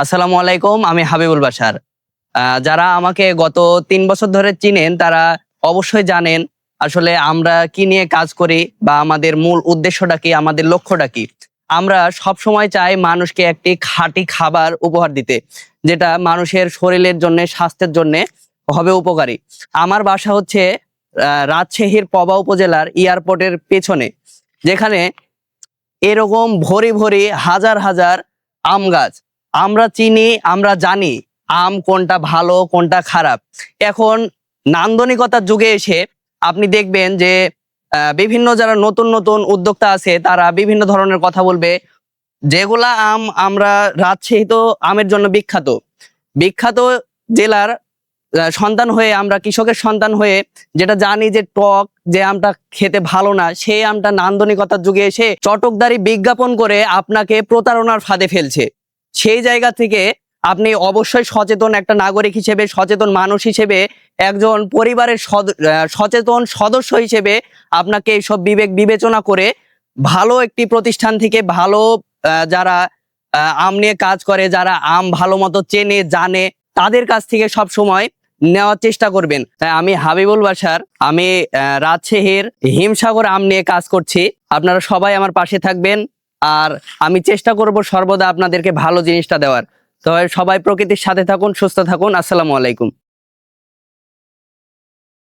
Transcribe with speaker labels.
Speaker 1: আসসালামু আলাইকুম, আমি হাবিবুল বাশার। যারা আমাকে গত ৩ বছর ধরে চিনেন তারা অবশ্যই জানেন আসলে আমরা কি নিয়ে কাজ করি বা আমাদের মূল উদ্দেশ্যটা কি, আমাদের লক্ষ্যটা কি। আমরা সবসময় চাই মানুষকে একটি খাঁটি খাবার উপহার দিতে, যেটা মানুষের শরীরের জন্যে, স্বাস্থ্যের জন্যে হবে উপকারী। আমার বাসা হচ্ছে রাজশাহীর পবা উপজেলার এয়ারপোর্টের পেছনে, যেখানে এরকম ভরি ভরি হাজার হাজার আম গাছ। আমরা চিনি, আমরা জানি আম কোনটা ভালো কোনটা খারাপ। এখন নান্দনিকতার যুগে এসে আপনি দেখবেন যে বিভিন্ন যারা নতুন নতুন উদ্যোক্তা আছে তারা বিভিন্ন ধরনের কথা বলবে। যেগুলা আম, আমরা রাজশাহী তো আমের জন্য বিখ্যাত। বিখ্যাত জেলার সন্তান হয়ে, আমরা কৃষকের সন্তান হয়ে যেটা জানি যে টক, যে আমটা খেতে ভালো না, সেই আমটা নান্দনিকতার যুগে এসে চটকদারি বিজ্ঞাপন করে আপনাকে প্রতারণার ফাঁদে ফেলছে। সেই জায়গা থেকে আপনি অবশ্যই সচেতন একটা নাগরিক হিসেবে, সচেতন মানুষ হিসেবে, একজন পরিবারের সচেতন সদস্য হিসেবে আপনাকে এইসব বিবেক বিবেচনা করে ভালো একটি প্রতিষ্ঠান থেকে, ভালো যারা আম নিয়ে কাজ করে, যারা আম ভালো মতো চেনে জানে, তাদের কাছ থেকে সব সময় নেওয়ার চেষ্টা করবেন। তাই আমি হাবিবুল বাশার, আমি রাজশাহীর হিমসাগর আম নিয়ে কাজ করছি। আপনারা সবাই আমার পাশে থাকবেন, আর আমি চেষ্টা করব সর্বদা আপনাদেরকে ভালো জিনিসটা দেওয়ার। তো সবাই প্রকৃতির সাথে থাকুন, সুস্থ থাকুন। আসসালামু আলাইকুম।